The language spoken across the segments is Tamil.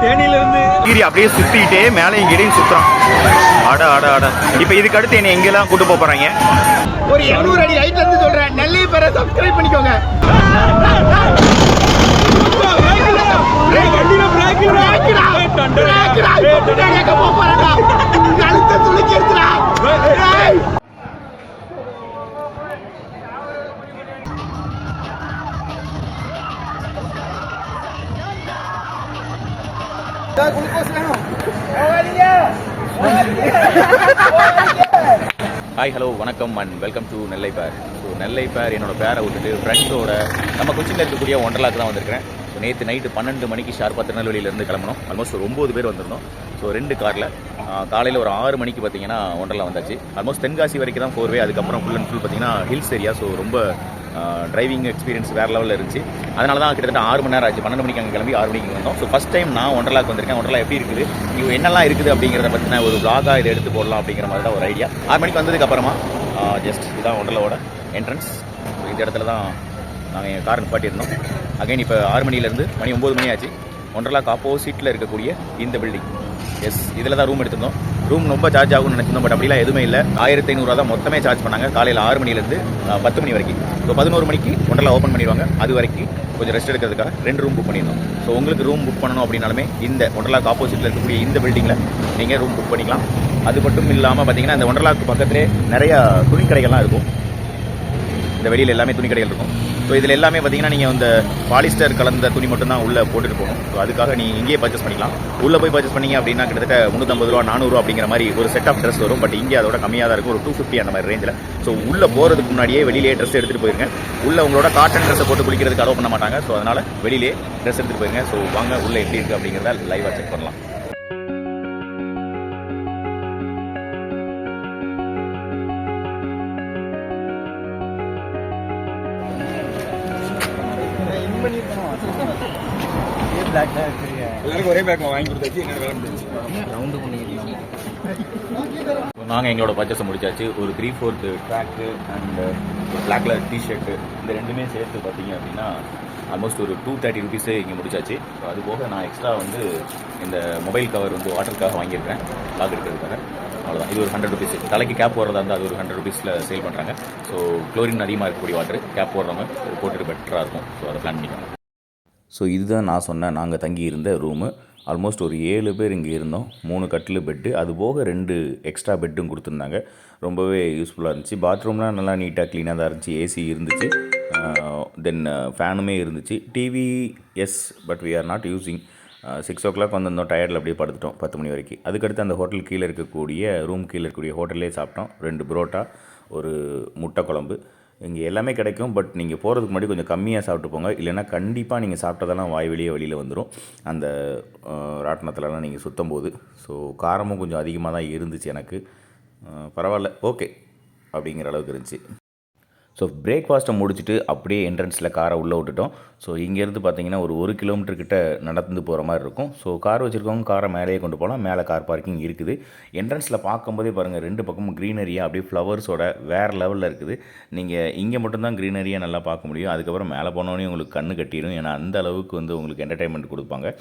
தேனியிலிருந்து கீரி அப்படியே சுற்றிக்கிட்டே மேலே இங்கேயும் சுற்றுறான். ஆட ஆட ஆட. இப்போ இதுக்கு அடுத்து என்னை எங்கெல்லாம் கூட்டு போக போகிறாங்க? ஒரு 200 அடி ஹைட்ல இருந்து சொல்கிறேன். நெல்லை பேரை சப்ஸ்கிரைப் பண்ணிக்கோங்க. ஹாய் ஹலோ வணக்கம் அண்ட் வெல்கம் டு நெல்லை பேர். ஸோ நெல்லை பேர் என்னோட பேரை விட்டுட்டு ஃப்ரெண்ட்ஸோட நம்ம கொச்சியில் இருக்கக்கூடிய ஒண்டர்லாக்கு தான் வந்திருக்கிறேன். ஸோ நேற்று நைட்டு 12 மணிக்கு ஷார்ப்பாக திருநெல்வேலியிலேருந்து கிளம்பணும். ஆல்மோஸ்ட் ஒரு 9 பேர் வந்திருந்தோம். ஸோ 2 காரில் காலையில் ஒரு 6 மணிக்கு பார்த்தீங்கன்னா ஒண்டர்லா வந்தாச்சு. ஆல்மோஸ்ட் தென்காசி வரைக்கும் தான் 4 வே. அதுக்கப்புறம் ஃபுல் அண்ட் ஃபுல் பார்த்தீங்கன்னா ஹில்ஸ் ஏரியா. ஸோ ரொம்ப டிரைவிங் எக்ஸ்பீரியன்ஸ் வேறு லெவலில் இருந்துச்சு. அதனால தான் கிட்டத்தட்ட 6 மணி நேரம் ஆச்சு. 12 மணிக்கு அங்கே கிளம்பி 6 மணிக்கு வந்தோம். ஸோ ஃபஸ்ட் டைம் நான் ஒண்டர்லாக்கு வந்திருக்கேன். ஒண்டர்லா எப்படி இருக்குது, இது என்னெல்லாம் இருக்குது அப்படிங்கிறத பற்றின ஒரு vlog-ஆ இதை எடுத்து போடலாம் அப்படிங்கிற மாதிரி தான் ஒரு ஐடியா. 6 மணிக்கு வந்ததுக்கப்புறமா ஜஸ்ட் இதுதான் ஒண்டர்லாவோட என்ட்ரன்ஸ். இந்த இடத்துல தான் நாங்கள் எங்கள் கார் நிப்பாட்டியிருந்தோம். அகைன் இப்போ 6 மணிலேருந்து மணி 9 மணி ஆச்சு. ஒண்டர்லாக்கு ஆப்போசிட்டில் இருக்கக்கூடிய இந்த பில்டிங். எஸ், இதில் தான் ரூம் எடுத்திருந்தோம். ரூம் ரொம்ப சார்ஜ் ஆகும்னு நினச்சிருந்தோம். பட் அப்படிலாம் எதுவுமே இல்லை. 1500 தான் மொத்தமே சார்ஜ் பண்ணாங்க. காலையில் 6 மணிலேருந்து 10 மணி வரைக்கும். ஸோ 11 மணிக்கு ஒண்டர்லா ஓப்பன் பண்ணிடுவாங்க. அது வரைக்கும் கொஞ்சம் ரெஸ்ட் எடுக்கிறதுக்காக 2 ரூம் புக் பண்ணியிருந்தோம். ஸோ உங்களுக்கு ரூம் புக் பண்ணணும் அப்படின்னாலுமே இந்த ஒண்டர்லாக்கு ஆப்போசிட்டில் இருக்கக்கூடிய இந்த பில்டிங்கில் நீங்கள் ரூம் புக் பண்ணிக்கலாம். அது மட்டும் இல்லாமல் பார்த்தீங்கன்னா இந்த ஒண்டர்லாக்கு பக்கத்திலே நிறையா துணி கடைகள்லாம் இருக்கும். இந்த வெளியில் எல்லாமே துணி கடைகள் இருக்கும். ஸோ இதில் எல்லாமே பார்த்தீங்கன்னா நீங்கள் இந்த பாலிஸ்டர் கலந்த துணி மட்டும்தான் உள்ளே போட்டுட்டு போகணும். ஸோ அதுக்காக நீங்கள் இங்கேயே பர்ச்சேஸ் பண்ணிக்கலாம். உள்ளே போய் பர்ச்சேஸ் பண்ணிங்க அப்படின்னா கிட்டத்தட்ட 350 ரூபா 400 ரூபா அப்படிங்கிற மாதிரி ஒரு செட் ஆஃப் ட்ரெஸ் வரும். பட் இங்கே அதோட கம்மியாக தான் இருக்கும். ஒரு 250 அந்த மாதிரி ரேஞ்சில். ஸோ உள்ளே போகிறதுக்கு முன்னாடியே வெளியிலேயே ட்ரெஸ் எடுத்துகிட்டு போயிருங்க. உள்ளே உங்களோட காட்டன் ட்ரெஸ்ஸை போட்டு குளிக்கிறதுக்கு அலோவ் பண்ண மாட்டாங்க. ஸோ அதனால் வெளியிலே ட்ரெஸ் எடுத்துகிட்டு போயிருங்க. ஸோ வாங்க உள்ளே எப்படி இருக்குது அப்படிங்கிறத லைவாக செக் பண்ணலாம். எல்லாருக்கும் ஒரே பேக் வாங்கி கொடுத்தாச்சு. என்ன வேலை முடிஞ்சு ரவுண்டு பண்ணிக்கலாம். நாங்கள் எங்களோட பர்ச்சேஸை முடிச்சாச்சு. ஒரு 3/4 track and black colour T-shirt இந்த ரெண்டுமே சேர்த்து பார்த்தீங்க அப்படின்னா ஆல்மோஸ்ட் ஒரு 230 ருபீஸே இங்கே முடிச்சாச்சு. ஸோ அது போக நான் எக்ஸ்ட்ரா வந்து இந்த மொபைல் கவர் வந்து வாட்டருக்காக வாங்கியிருக்கேன், லாக் எடுக்கிறதுக்காக. அவ்வளோதான். இது ஒரு 100 ருபீஸ். தலைக்கு கேப் போடுறதா இருந்தால் அது ஒரு 100 ருபீஸில் சேல் பண்ணுறாங்க. ஸோ குளோரின் அதிகமாக இருக்கக்கூடிய வாட்டர் கேப் போடுறவங்க போட்டுட்டு பெட்டராக இருக்கும். ஸோ அதை பிளான் பண்ணிக்கோங்க. ஸோ இதுதான் நான் சொன்னேன் நாங்கள் தங்கி இருந்த ரூமு. ஆல்மோஸ்ட் ஒரு 7 பேர் இங்கே இருந்தோம். 3 கட்டில் பெட்டு, அது போக 2 எக்ஸ்ட்ரா பெட்டும் கொடுத்துருந்தாங்க. ரொம்பவே யூஸ்ஃபுல்லாக இருந்துச்சு. பாத்ரூம்லாம் நல்லா நீட்டாக க்ளீனாக தான் இருந்துச்சு. ஏசி இருந்துச்சு, தென் ஃபேனுமே இருந்துச்சு. TV yes, but we are not using. 6 o'clock வந்திருந்தோம். டயர்டில் அப்படியே படுத்துட்டோம் 10 மணி வரைக்கும். அதுக்கடுத்து அந்த ஹோட்டல் கீழே இருக்கக்கூடிய ரூம் கீழே இருக்கக்கூடிய ஹோட்டல்லே சாப்பிட்டோம். 2 புரோட்டா, ஒரு முட்டை குழம்பு. இங்கே எல்லாமே கிடைக்கும். பட் நீங்கள் போகிறதுக்கு முன்னாடி கொஞ்சம் கம்மியாக சாப்பிட்டு போங்க. இல்லைனா கண்டிப்பாக நீங்கள் சாப்பிட்டதெல்லாம் வாய் வெளியில் வந்துடும் அந்த ராட்டினத்துலலாம் நீங்கள் சுற்றும் போது. ஸோ காரமும் கொஞ்சம் அதிகமாக தான் இருந்துச்சு எனக்கு. பரவாயில்ல, ஓகே அப்படிங்கிற அளவுக்கு இருந்துச்சு. ஸோ பிரேக்ஃபாஸ்ட்டை முடிச்சுட்டு அப்படியே என்ட்ரன்ஸில் காரை உள்ளே விட்டுட்டோம். ஸோ இங்கேருந்து பார்த்தீங்கன்னா ஒரு 1 கிலோமீட்டர் கிட்ட நடந்து போகிற மாதிரி இருக்கும். ஸோ கார் வச்சுருக்கவங்க காரை மேலேயே கொண்டு போகலாம். மேலே கார் பார்க்கிங் இருக்குது. என்ட்ரன்ஸில் பார்க்கும்போதே பாருங்கள் 2 பக்கமும் க்ரீனரியாக அப்படியே ஃப்ளவர்ஸோட வேறு லெவலில் இருக்குது. நீங்கள் இங்கே மட்டும்தான் க்ரீனரியாக நல்லா பார்க்க முடியும். அதுக்கப்புறம் மேலே போனோடனே உங்களுக்கு கண்ணு கட்டிடும். ஏன்னா அந்த அளவுக்கு வந்து உங்களுக்கு என்டர்டைன்மெண்ட் கொடுப்பாங்க.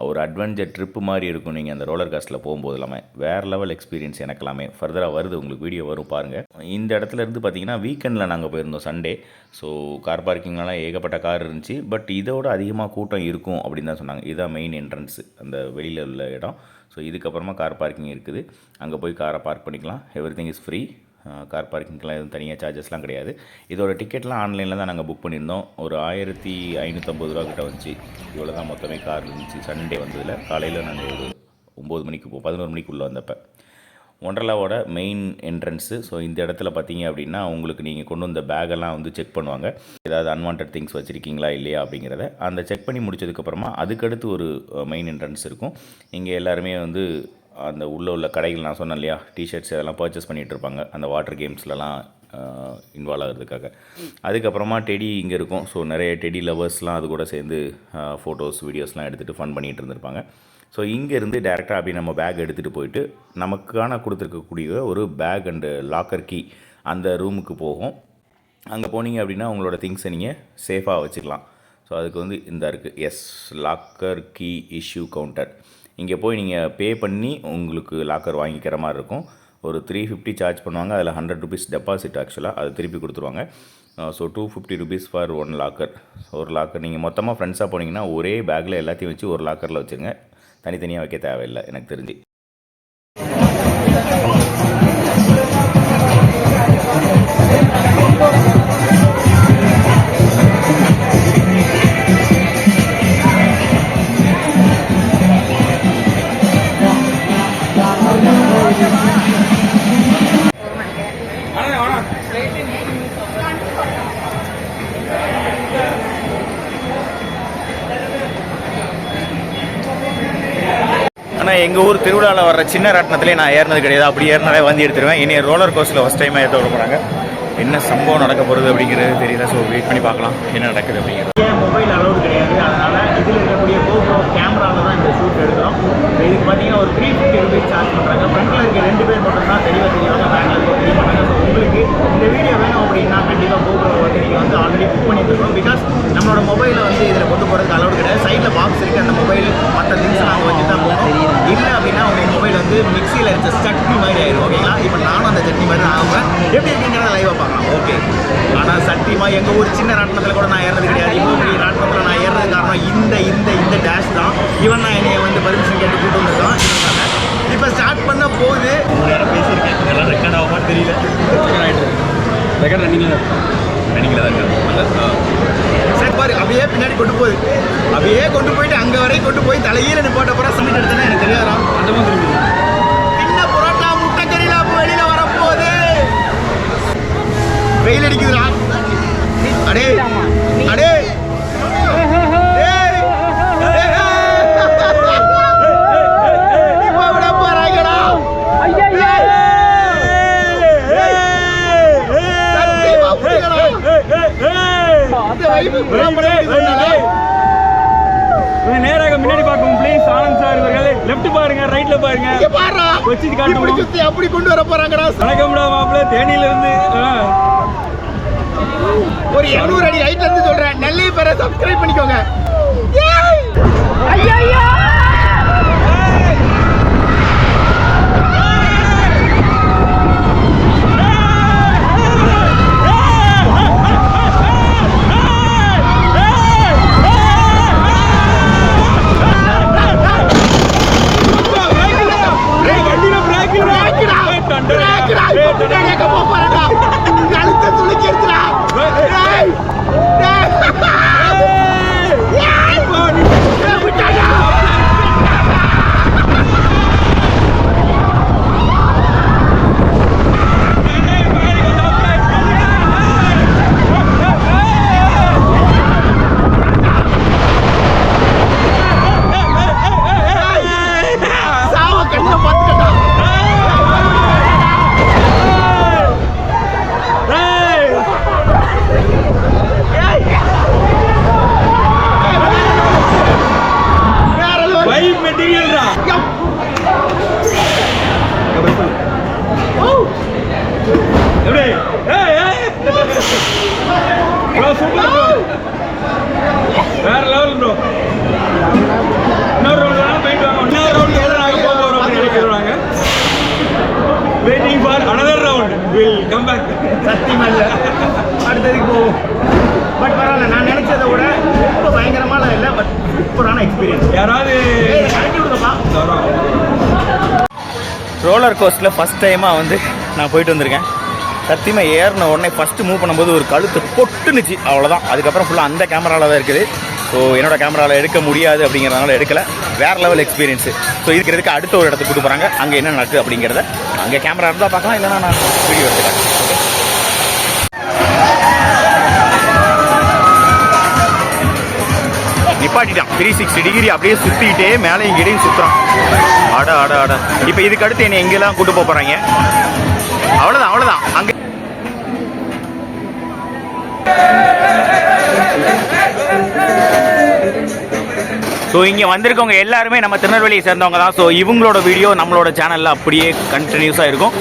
ஒரு அட்வென்ச்சர் ட்ரிப்பு மாதிரி இருக்கும். நீங்கள் அந்த ரோலர் காஸ்ட்டில் போகும்போது எல்லாமே வேறு லெவல் எக்ஸ்பீரியன்ஸ். எனக்கு எல்லாமே ஃபர்தராக வருது, உங்களுக்கு வீடியோ வரும் பாருங்கள். இந்த இடத்துல இருந்து பார்த்தீங்கன்னா வீக்கெண்டில் நாங்கள் போயிருந்தோம், சண்டே. ஸோ கார் பார்க்கிங்லாம் ஏகப்பட்ட கார் இருந்துச்சு. பட் இதோட அதிகமாக கூட்டம் இருக்கும் அப்படின்னு தான் சொன்னாங்க. இதுதான் மெயின் என்ட்ரன்ஸு, அந்த வெளியில் உள்ள இடம். ஸோ இதுக்கப்புறமா கார் பார்க்கிங் இருக்குது. அங்கே போய் காரை பார்க் பண்ணிக்கலாம். Everything is free. கார் பார்க்கிங்க்கெலாம் எதுவும் தனியாக சார்ஜஸ்லாம் கிடையாது. இதோட டிக்கெட்லாம் ஆன்லைனில் தான் நாங்கள் புக் பண்ணியிருந்தோம். ஒரு 1550 ரூபா கிட்ட வந்துச்சு. இவ்வளோ தான் மொத்தமே கார் இருந்துச்சு சண்டே வந்ததில். காலையில் நாங்கள் ஒரு 9 மணிக்கு 11 மணிக்குள்ளே வந்தப்போ ஒண்டர்லாவோட மெயின் என்ட்ரன்ஸு. ஸோ இந்த இடத்துல பார்த்தீங்க அப்படின்னா உங்களுக்கு நீங்கள் கொண்டு வந்த பேக்கெல்லாம் வந்து செக் பண்ணுவாங்க. ஏதாவது அன்வான்ட் திங்ஸ் வச்சுருக்கீங்களா இல்லையா அப்படிங்கிறத அந்த செக் பண்ணி முடிச்சதுக்கப்புறமா அதுக்கடுத்து ஒரு மெயின் என்ட்ரன்ஸ் இருக்கும். இங்கே எல்லாருமே வந்து அந்த உள்ள கடைகள் நான் சொன்னேன் இல்லையா, டிஷர்ட்ஸ் இதெல்லாம் பர்ச்சேஸ் பண்ணிகிட்டு இருப்பாங்க அந்த வாட்டர் கேம்ஸ்லலாம் இன்வால்வ் ஆகிறதுக்காக. அதுக்கப்புறமா டெடி இங்கே இருக்கும். ஸோ நிறைய டெடி லவர்ஸ்லாம் அது கூட சேர்ந்து ஃபோட்டோஸ் வீடியோஸ்லாம் எடுத்துகிட்டு ஃபன் பண்ணிகிட்டு இருந்திருப்பாங்க. ஸோ இங்கேருந்து டேரெக்டாக அப்படி நம்ம பேக் எடுத்துகிட்டு போயிட்டு நமக்கான கொடுத்துருக்கக்கூடிய ஒரு பேக் அண்டு லாக்கர் கீ அந்த ரூமுக்கு போகும். அங்கே போனீங்க அப்படின்னா உங்களோட திங்ஸை நீங்கள் சேஃபாக வச்சுக்கலாம். ஸோ அதுக்கு வந்து இந்த இருக்குது yes locker key issue counter. இங்கே போய் நீங்கள் பே பண்ணி உங்களுக்கு லாக்கர் வாங்கிக்கிற மாதிரி இருக்கும். ஒரு 350 சார்ஜ் பண்ணுவாங்க. அதில் 100 rupees டெபாசிட் ஆக்சுவலாக அது திருப்பி கொடுத்துருவாங்க. So 250 rupees for 1 locker. ஒரு லாக்கர் நீங்கள் மொத்தமாக ஃப்ரெண்ட்ஸாக போனீங்கன்னா ஒரே பேக்கில் எல்லாத்தையும் வச்சு ஒரு லாக்கரில் வச்சுங்க. தனித்தனியாக வைக்க தேவையில்லை எனக்கு தெரிஞ்சு. ஆனால் எங்கள் ஊர் திருவிழாவில் வர்ற சின்ன ராட்டினத்திலே நான் ஏறினது கிடையாது. அப்படி ஏறினாலே வந்து எடுத்துருவேன். இனி ரோலர் கோஸ்ட்டில் ஃபஸ்ட் டைமாக ஏற்ற விட போகிறாங்க. என்ன சம்பவம் நடக்க போகிறது அப்படிங்கிறது தெரியல. ஸோ வெயிட் பண்ணி பார்க்கலாம் என்ன நடக்குது அப்படிங்கிறது. மொபைல் அலௌடு கிடையாது. அதனால் இதில் இருக்கக்கூடிய GoPro கேமராவில் தான் இந்த ஷூட் எடுக்கிறோம். இதுக்கு பார்த்தீங்கன்னா ஒரு 350 rupees சார்ஜ் பண்ணுறாங்க. ஃப்ரண்ட்டில் இருக்க 2 பேர் மட்டும் தான் தெளிவாக தெரியாங்க. பேக்கில் தெரிய பண்ணுறாங்க. ஸோ உங்களுக்கு இந்த வீடியோ வேணும் அப்படின்னா கண்டிப்பாக GoPro வந்து நீங்கள் வந்து ஆல்ரெடி புக் பண்ணியிருக்கோம். பிகாஸ் நம்மளோட மொபைலை வந்து இதில் கொண்டு போகிறதுக்கு அலௌடு கிடையாது. சைடில் பாக்ஸ் இருக்குது. அந்த மொபைல் மற்ற திங்ஸ் நாங்கள் வச்சு தான் போகணும். இல்லை அப்படின்னா உங்கள் மொபைல் வந்து மிக்சியில் இருக்க சட்னி மாதிரி ஆயிடும். ஓகேங்களா? இப்போ நானும் அந்த சட்னி மாதிரி தான் ஆகுவேன். எப்படி இருக்குங்கிறத லைவாக பார்க்கலாம். ஓகே. ஆனால் சத்தியமாக எங்கள் ஊர் சின்ன ராட்டினத்தில் கூட நான் ஏறது கிடையாது. இப்போ பெரிய ராட்டினத்தில் நான் ஏறது காரணம் இந்த டேஷ் தான். இவன் நான் என்னைய வந்து பர்மிஷன் கேட்டு கூட்டு வந்துருக்கான். இப்போ ஸ்டார்ட் பண்ண போகுது. யாரும் பேசியிருக்கேன். இதெல்லாம் ரெக்கார்ட் ஆகுமா தெரியல. ரெக்கார்ட் ரன்னிங்கில் தான் இருக்காது. சரி பாரு, அப்படியே பின்னாடி கொண்டு போகுது. அப்படியே கொண்டு போயிட்டு அங்கே வரையும் கொண்டு போய் தலையில் நிப்பாட்ட போகிற சமைச்சு எடுத்தேன்னா எனக்கு தெரியாதா? அந்த மாதிரி சின்ன புரோட்டா முட்டை கறியில் அப்போ வெளியில் வரப்போகுது. வெயில் அடிக்குதுடா. அடே அடே நேராக முன்னாடி பார்க்கும் ப்ளீஸ். ஆனந்த் சார் இவர்கள் லெஃப்ட் பாருங்க, ரைட்ல பாருங்க. வச்சு காட்டுங்க. அப்படி கொண்டு வர போறாங்கடா. வணக்கம்டா மாப்பிள்ள, தேனியில இருந்து ஒரு 200 அடி ஹைட்ல இருந்து சொல்றேன். நெல்லை பேரை சப்ஸ்கிரைப் பண்ணிக்கோங்க. ஐயா வேற லெவல் ப்ரோ. இன்னொரு ரவுண்ட் போயிட்டு வாங்க. இன்னொரு ரவுண்ட் எல்லாம் நாங்கள் போக போகிறோம் அப்படின்னு நினைக்கிறாங்க. Waiting for another round. Will come back. சத்தியமாக இல்லை, அடுத்ததுக்கு போவோம். பட் பரவாயில்ல, நான் நினைச்சதை விட ரொம்ப பயங்கரமான இல்லை, பட் சூப்பரான எக்ஸ்பீரியன்ஸ். யாராவது கட்டி விடுங்கப்பா. ரோலர் கோஸ்ட்டில் ஃபஸ்ட் டைமாக வந்து நான் போயிட்டு வந்திருக்கேன். சத்தியமாக ஏறின உடனே ஃபஸ்ட்டு மூவ் பண்ணும்போது ஒரு கழுத்து பொட்டுனுச்சு, அவ்வளோதான். அதுக்கப்புறம் ஃபுல்லாக அந்த கேமராவில் தான் இருக்குது. ஸோ என்னோடய கேமராவில் எடுக்க முடியாது அப்படிங்கிறதுனால எடுக்கலை. வேறு லெவல் எக்ஸ்பீரியன்ஸு. ஸோ இதுக்கு அடுத்த ஒரு இடத்துக்கு கூட்டு போகிறாங்க. அங்கே என்ன நடக்குது அப்படிங்கிறத அங்கே கேமரா இருந்தால் பார்க்கலாம், இல்லைனா நான் வீடியோ எடுத்துக்கிறேன். நிப்பாட்டிட்டான். 360 டிகிரி அப்படியே சுற்றிக்கிட்டே மேலே இங்கேயும் சுற்றுறான். ஆட இப்போ இதுக்கு அடுத்து என்னை எங்கெல்லாம் கூட்டு போக போகிறாங்க. அவ்வளோதான் அங்கே. ஸோ இங்கே வந்திருக்கவங்க எல்லாருமே நம்ம திருநெல்வேலியை சேர்ந்தவங்க தான். ஸோ இவங்களோட வீடியோ நம்மளோட சேனலில் அப்படியே கண்டினியூஸாக இருக்கும்.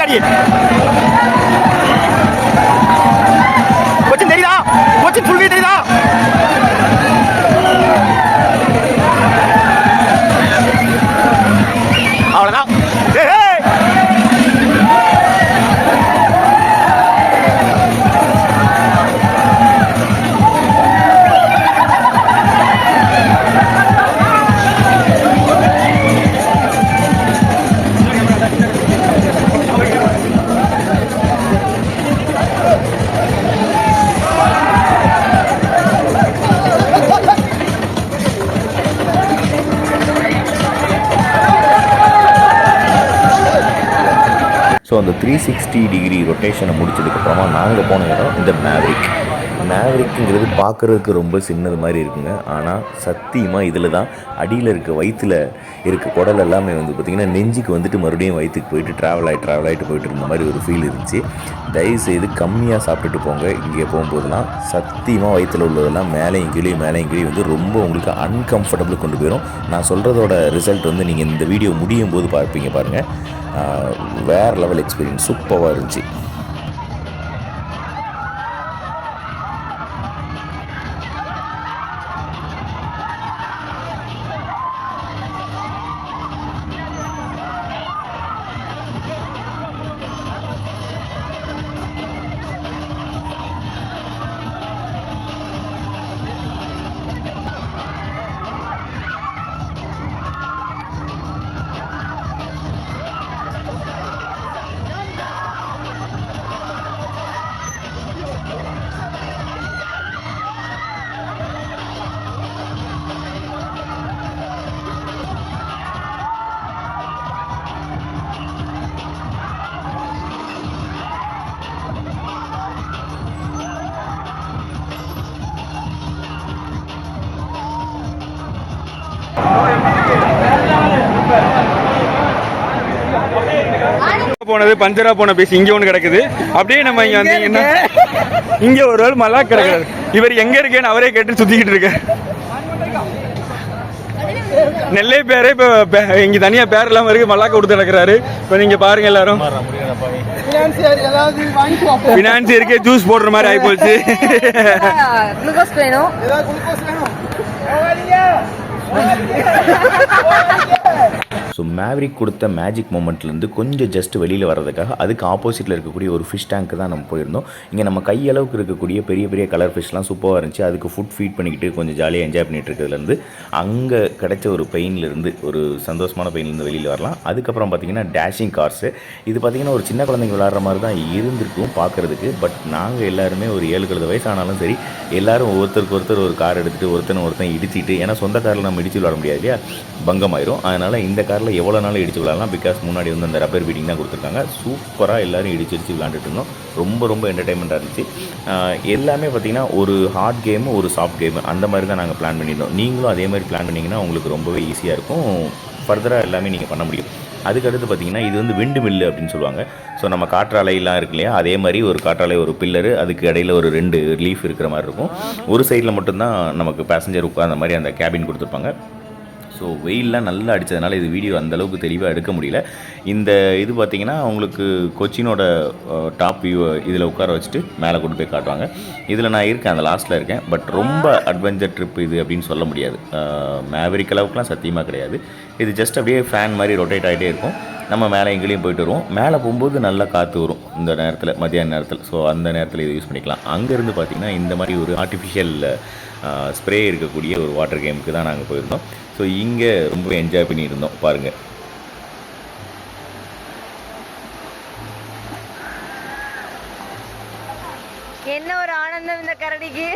பின்னாடி. கொச்சின் தெரியுதா? கொச்சின் ஃபுல் வியூ தெரியுதா? அவ்வளோதான். ஸோ அந்த 360 டிகிரி ரொட்டேஷனை முடிச்சதுக்கப்புறமா நாங்கள் போன இடம் இந்த மேவரிக்குங்கிறது பார்க்குறதுக்கு ரொம்ப சின்னது மாதிரி இருக்குங்க. ஆனால் சத்தியமாக இதில் தான் அடியில் இருக்க வயிற்றில் இருக்க குடல் எல்லாமே வந்து பார்த்திங்கன்னா நெஞ்சுக்கு வந்துட்டு மறுபடியும் வயிற்றுக்கு போயிட்டு ட்ராவல் ஆகிட்டு போயிட்டு இருந்த மாதிரி ஒரு ஃபீல் இருந்துச்சு. தயவுசெய்து கம்மியாக சாப்பிட்டுட்டு போங்க. இங்கே போகும்போதெல்லாம் சத்தியமாக வயிற்றில் உள்ளதெல்லாம் மேலேயும் கீழே வந்து ரொம்ப உங்களுக்கு அன்கம்ஃபர்டபுள் கொண்டு போயிடும். நான் சொல்கிறதோட ரிசல்ட் வந்து நீங்கள் இந்த வீடியோ முடியும் போது பாருங்கள். வேறு லெவல் எக்ஸ்பீரியன்ஸ் சூப்பராக இருந்துச்சு. போனது பஞ்சரா போன பீஸ் இங்க ஒண்ணு கிடக்குது. அப்படியே நம்ம இங்க வந்தீங்கன்னா இங்க ஒரு ஆள் மல்லா கிடக்குறாரு. இவர் எங்க இருக்கேன்னு அவரே கேட்டு சுத்திக்கிட்டு இருக்க. நெல்லை பேரே இப்ப இங்க தனியா பேர் இல்லாம இருக்கு, மல்லாக்க கொடுத்து நடக்கிறாரு. இப்ப நீங்க பாருங்க எல்லாரும் பினான்சியருக்கே ஜூஸ் போடுற மாதிரி ஆகி போச்சு. ஸோ மேவரிக் கொடுத்த மேஜிக் மூமெண்ட்லேருந்து கொஞ்சம் ஜஸ்ட் வெளியில் வர்றதுக்காக அதுக்கு ஆப்போசிட்டில் இருக்கக்கூடிய ஒரு ஃபிஷ் டேங்க்கு தான் நம்ம போயிருந்தோம். இங்கே நம்ம கையளவுக்கு இருக்கக்கூடிய பெரிய பெரிய கலர் ஃபிஷ்லாம் சூப்பராக இருந்துச்சு. அதுக்கு ஃபுட் ஃபீட் பண்ணிக்கிட்டு கொஞ்சம் ஜாலியாக என்ஜாய் பண்ணிகிட்டு இருக்கிறதுலேருந்து அங்கே கிடைச்ச ஒரு பெயின்லேருந்து ஒரு சந்தோஷமான பெயின்லேருந்து வெளியில் வரலாம். அதுக்கப்புறம் பார்த்திங்கன்னா டேஷிங் கார்ஸு. இது பார்த்திங்கன்னா ஒரு சின்ன குழந்தைங்க விளாட்ற மாதிரி தான் இருந்திருக்கும் பார்க்குறதுக்கு. பட் நாங்கள் எல்லாருமே ஒரு 7-8 வயசு ஆனாலும் சரி எல்லோரும் ஒருத்தருக்கு ஒருத்தர் ஒரு கார் எடுத்துகிட்டு ஒருத்தன் இடிச்சிட்டு, ஏன்னா சொந்த காரில் நம்ம இடிச்சு விளாட முடியாது இல்லையா, பங்கமாயிரும். அதனால் இந்த காரில் எவ்வளோ நாளும் இடிச்சு விளாடலாம். பிகாஸ் முன்னாடி வந்து அந்த ரப்பர் பீட்டிங் தான் கொடுத்துருக்காங்க. சூப்பராக எல்லோரும் இடிச்சு விளாண்டுட்டு இருந்தோம். ரொம்ப என்டர்டைன்மெண்ட்டாக இருந்துச்சு. எல்லாமே பார்த்திங்கன்னா ஒரு ஹார்ட் கேமு ஒரு சாஃப்ட் கேமு அந்த மாதிரி தான் நாங்கள் பிளான் பண்ணியிருந்தோம். நீங்களும் அதே மாதிரி பிளான் பண்ணிங்கன்னா உங்களுக்கு ரொம்பவே ஈஸியாக இருக்கும். ஃபர்தராக எல்லாமே நீங்கள் பண்ண முடியும். அதுக்கடுத்து பார்த்திங்கன்னா இது வந்து விண்டு மில்லு அப்படின்னு சொல்லுவாங்க. ஸோ நம்ம காற்றாலையெல்லாம் இருக்கு இல்லையா, அதே மாதிரி ஒரு காற்றாலை ஒரு பில்லரு, அதுக்கு இடையில் ஒரு 2 லீஃப் இருக்கிற மாதிரி இருக்கும். ஒரு சைடில் மட்டும்தான் நமக்கு பேசஞ்சர் உட்கார்ந்த மாதிரி அந்த கேபின் கொடுத்துருப்பாங்க. ஸோ வெயிலெலாம் நல்லா அடித்ததுனால இது வீடியோ அந்தளவுக்கு தெளிவாக எடுக்க முடியல. இந்த இது பார்த்திங்கன்னா உங்களுக்கு கொச்சினோட டாப் வியூ இதில் உட்கார வச்சுட்டு மேலே கொண்டு போய் காட்டுவாங்க. இதில் நான் இருக்கேன், அந்த லாஸ்ட்டில் இருக்கேன். பட் ரொம்ப அட்வென்ச்சர் ட்ரிப் இது அப்படின்னு சொல்ல முடியாது. மேவரிக் அளவுக்குலாம் சத்தியமாக கிடையாது. இது ஜஸ்ட் அப்படியே ஃபேன் மாதிரி ரொட்டேட் ஆகிட்டே இருக்கும். நம்ம மேலே எங்கேயும் போயிட்டு வருவோம். மேலே போகும்போது நல்லா காற்று வரும் இந்த நேரத்தில், மத்தியான நேரத்தில். ஸோ அந்த நேரத்தில் இதை யூஸ் பண்ணிக்கலாம். அங்கேருந்து பார்த்திங்கன்னா இந்த மாதிரி ஒரு ஆர்டிஃபிஷியல் ஸ்ப்ரே இருக்கக்கூடிய ஒரு வாட்டர் கேமுக்கு தான் நாங்கள் போயிருந்தோம். ஸோ இங்கே ரொம்ப என்ஜாய் பண்ணியிருந்தோம் பாருங்கள். என்ன ஒரு ஆனந்தம் இந்த கரடிக்கு.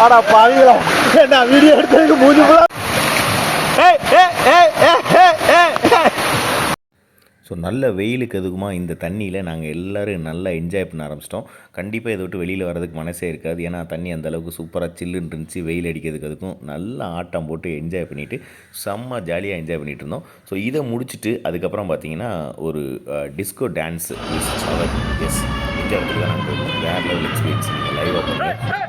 ஆடா பாவிங்களா, என்ன வீடியோ எடுத்ததுக்கு மூஞ்சி போல. ஸோ நல்ல வெயிலுக்கு எதுக்குமா இந்த தண்ணியில் நாங்கள் எல்லோரும் நல்லா என்ஜாய் பண்ண ஆரம்பிச்சிட்டோம். கண்டிப்பாக இதை விட்டு வெளியில் வரதுக்கு மனசே இருக்காது. ஏன்னா தண்ணி அந்தளவுக்கு சூப்பராக சில்லுன்னு இருந்துச்சு. வெயில் அடிக்கிறதுக்கு அதுக்கும் நல்லா ஆட்டம் போட்டு என்ஜாய் பண்ணிவிட்டு செம்ம ஜாலியாக என்ஜாய் பண்ணிகிட்டு இருந்தோம். ஸோ இதை முடிச்சுட்டு அதுக்கப்புறம் பார்த்தீங்கன்னா ஒரு டிஸ்கோ டான்ஸு எஸ் இந்த இடத்துக்கு தான் நாங்கள் போயிருந்தோம். வேறு லெவல் எக்ஸ்பீரியன்ஸ் நீங்கள் லைவாக பண்ணுங்கள்.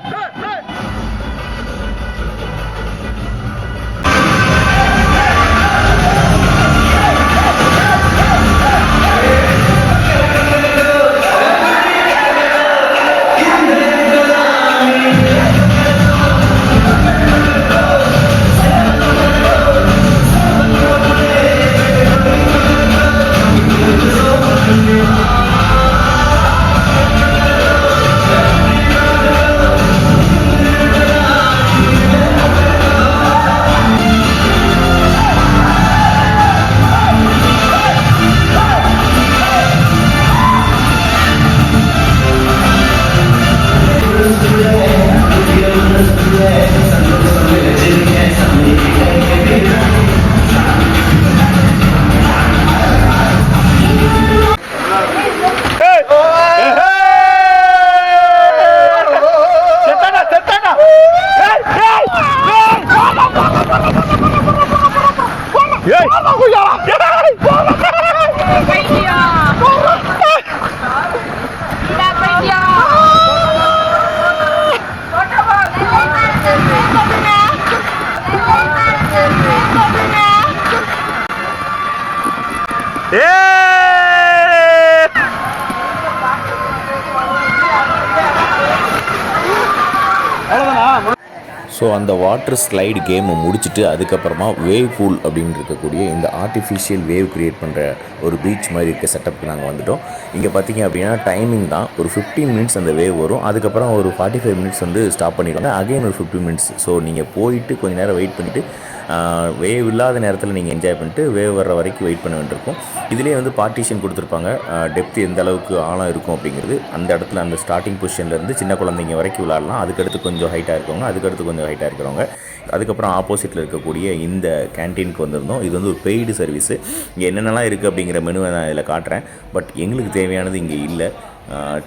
ஸோ அந்த வாட்டர் ஸ்லைடு கேமை முடிச்சுட்டு அதுக்கப்புறமா வேவ் பூல் அப்படின்னு இருக்கக்கூடிய இந்த ஆர்டிஃபிஷியல் வேவ் க்ரியேட் பண்ணுற ஒரு பீச் மாதிரி இருக்க செட்டப்புக்கு நாங்கள் வந்துவிட்டோம். இங்கே பார்த்திங்க அப்படின்னா டைமிங் தான் ஒரு 15 மினிட்ஸ் அந்த வேவ் வரும். அதுக்கப்புறம் ஒரு 45 மினிட்ஸ் வந்து ஸ்டாப் பண்ணிடுவாங்க. அகைன் ஒரு 15 மினிட்ஸ். ஸோ நீங்கள் போயிட்டு கொஞ்சம் நேரம் வெயிட் பண்ணிவிட்டு வேவ் இல்லாத நேரத்தில் நீங்கள் என்ஜாய் பண்ணிட்டு வேவ் வர்ற வரைக்கும் வெயிட் பண்ண வேண்டியிருக்கும். இதிலே வந்து பார்ட்டிஷன் கொடுத்துருப்பாங்க. டெப்த் எந்த அளவுக்கு ஆழம் இருக்கும் அப்படிங்கிறது அந்த இடத்துல அந்த ஸ்டார்டிங் பொசிஷன்லேருந்து சின்ன குழந்தைங்க வரைக்கும் விளாட்லாம். அதுக்கடுத்து கொஞ்சம் ஹைட்டாக இருக்கவங்க, அதுக்கடுத்து கொஞ்சம் ஹைட்டாக இருக்கிறவங்க. அதுக்கப்புறம் ஆப்போசிட்டில் இருக்கக்கூடிய இந்த கேன்டீனுக்கு வந்திருந்தோம். இது வந்து ஒரு பெய்டு சர்வீஸு. இங்கே என்னென்னலாம் இருக்குது அப்படிங்கிற மெனுவை நான் இதில் காட்டுறேன். பட் எங்களுக்கு தேவையானது இங்கே இல்லை.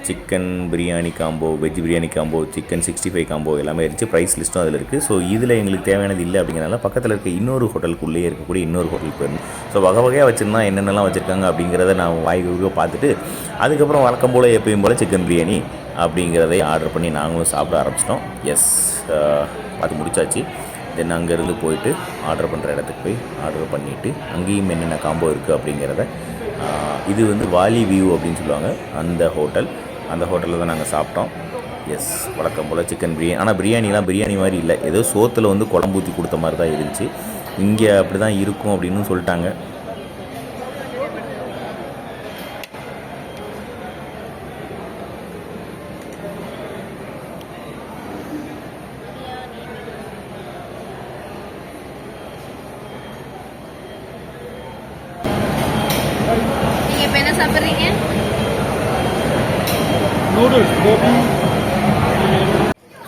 Chicken biryani combo, veg biryani combo, chicken 65 combo எல்லாமே இருந்துச்சு. ப்ரைஸ் லிஸ்ட்டும் அதில் இருக்குது. ஸோ இதில் எங்களுக்கு தேவையானது இல்லை அப்படிங்கிறனால பக்கத்தில் இருக்க இன்னொரு ஹோட்டலுக்குள்ளேயே இருக்கக்கூடிய இன்னொரு ஹோட்டலுக்கு போயிருந்தோம். ஸோ வகை வகையாக வச்சுருந்தா என்னென்னலாம் வச்சுருக்காங்க அப்படிங்கிறத நான் வாய்க்கு பார்த்துட்டு அதுக்கப்புறம் வழக்கம் போல் எப்பயும் போல் சிக்கன் பிரியாணி அப்படிங்கிறதை ஆர்டர் பண்ணி நாங்களும் சாப்பிட ஆரம்பிச்சிட்டோம். எஸ், பார்த்து முடிச்சாச்சு. தென் அங்கேருந்து போயிட்டு ஆர்டர் பண்ணுற இடத்துக்கு போய் ஆர்டர் பண்ணிவிட்டு அங்கேயும் என்னென்ன காம்போ இருக்குது அப்படிங்கிறத இது வந்து வாலி வியூ அப்படின்னு சொல்லுவாங்க அந்த ஹோட்டலில் தான் நாங்கள் சாப்பிட்டோம். எஸ், வழக்கம் போல் சிக்கன் பிரியாணி. ஆனால் பிரியாணிலாம் பிரியாணி மாதிரி இல்லை, ஏதோ சோத்தில் வந்து குழம்பு ஊற்றி கொடுத்த மாதிரி தான் இருந்துச்சு. இங்கே அப்படி தான் இருக்கும் அப்படின்னு சொல்லிட்டாங்க. நீங்க இப்ப என்ன சாப்பிடுறீங்க? நூடுல்ஸ் கோபி.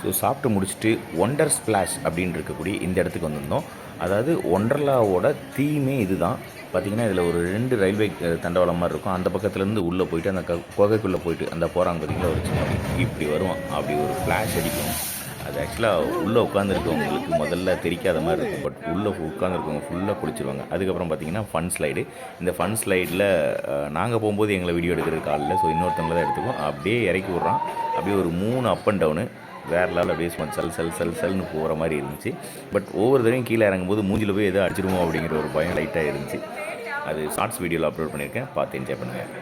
ஸோ சாப்பிட்டு முடிச்சுட்டு ஒண்டர் ஸ்பிளாஷ் அப்படின்னு இருக்கக்கூடிய இந்த இடத்துக்கு வந்திருந்தோம். அதாவது ஒண்டர்லாவோட தீமே இதுதான். பார்த்திங்கன்னா இதில் ஒரு 2 ரயில்வே தண்டவாளம் மாதிரி இருக்கும். அந்த பக்கத்துலேருந்து உள்ளே போயிட்டு அந்த குகைக்குள்ளே போயிட்டு அந்த போகிறாங்க பார்த்திங்களா, ஒரு சின்ன இப்படி வருவான், அப்படி ஒரு ஃப்ளாஷ் அடிக்கும். அது ஆக்சுவலாக உள்ளே உட்காந்துருக்கவங்களுக்கு முதல்ல தெரிக்காத மாதிரி இருக்கும். பட் உள்ளே உட்காந்துருக்கவங்க ஃபுல்லாக குளிச்சிருவாங்க. அதுக்கப்புறம் பார்த்திங்கன்னா ஃபன் ஸ்லைடு. இந்த ஃபன் ஸ்லைடில் நாங்கள் போகும்போது எங்களை வீடியோ எடுக்கிறதுக்கு ஆளில், ஸோ இன்னொருத்தவங்க தான் எடுத்துக்கோம். அப்படியே இறக்கி விட்றான். அப்படியே ஒரு 3 அப் அண்ட் டவுனு வேறு லெவலில் அப்படியே செல்னு போகிற மாதிரி இருந்துச்சு. பட் ஒவ்வொரு தடவையும் கீழே இறங்கும்போது மூஞ்சில் போய் எதோ அடிச்சிருமோ அப்படிங்கிற ஒரு பயம் லைட்டாக இருந்துச்சு. அது ஷார்ட்ஸ் வீடியோவில் அப்லோட் பண்ணியிருக்கேன், பார்த்து என்ஜாய் பண்ணுங்கள்.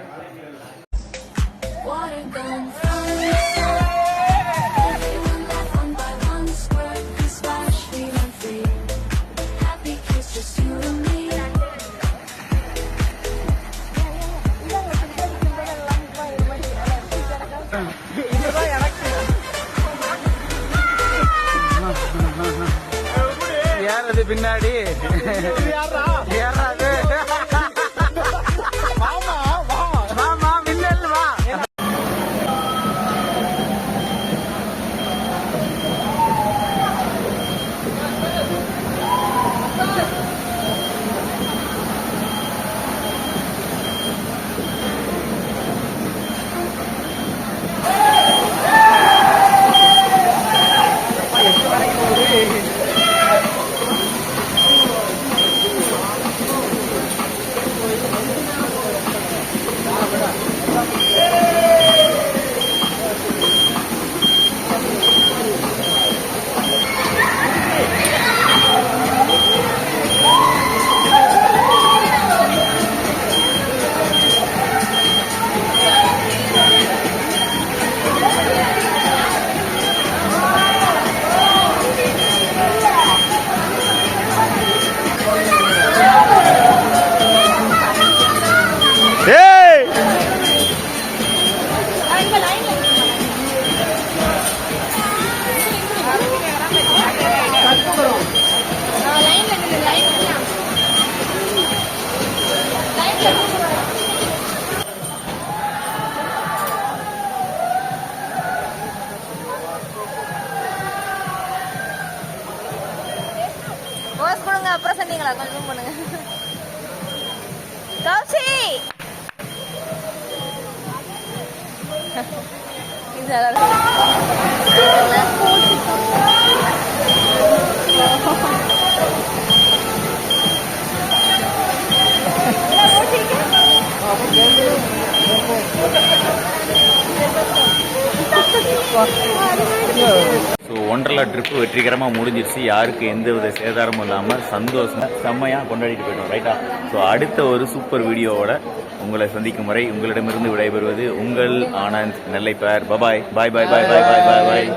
யார் அது பின்னாடி? யாராது? அப்புறம் சொன்னீங்களா கொஞ்சம் zoom பண்ணுங்க கௌசி இது நல்லா ஸோ ஒண்டர்லா ட்ரிப்பு வெற்றிகரமாக முடிஞ்சிருச்சு. யாருக்கு எந்த வித சேதாரமும் இல்லாமல் சந்தோஷமாக செம்மையாக கொண்டாடிட்டு போயிட்டோம் ரைட்டா. ஸோ அடுத்த ஒரு சூப்பர் வீடியோவோட உங்களை சந்திக்கும் வரை உங்களிடமிருந்து விடைபெறுவது உங்கள் ஆனந்த் நெல்லை பேர். பபாய் பாய் பாய் பாய் பாய் பாய் பாய் பாய்.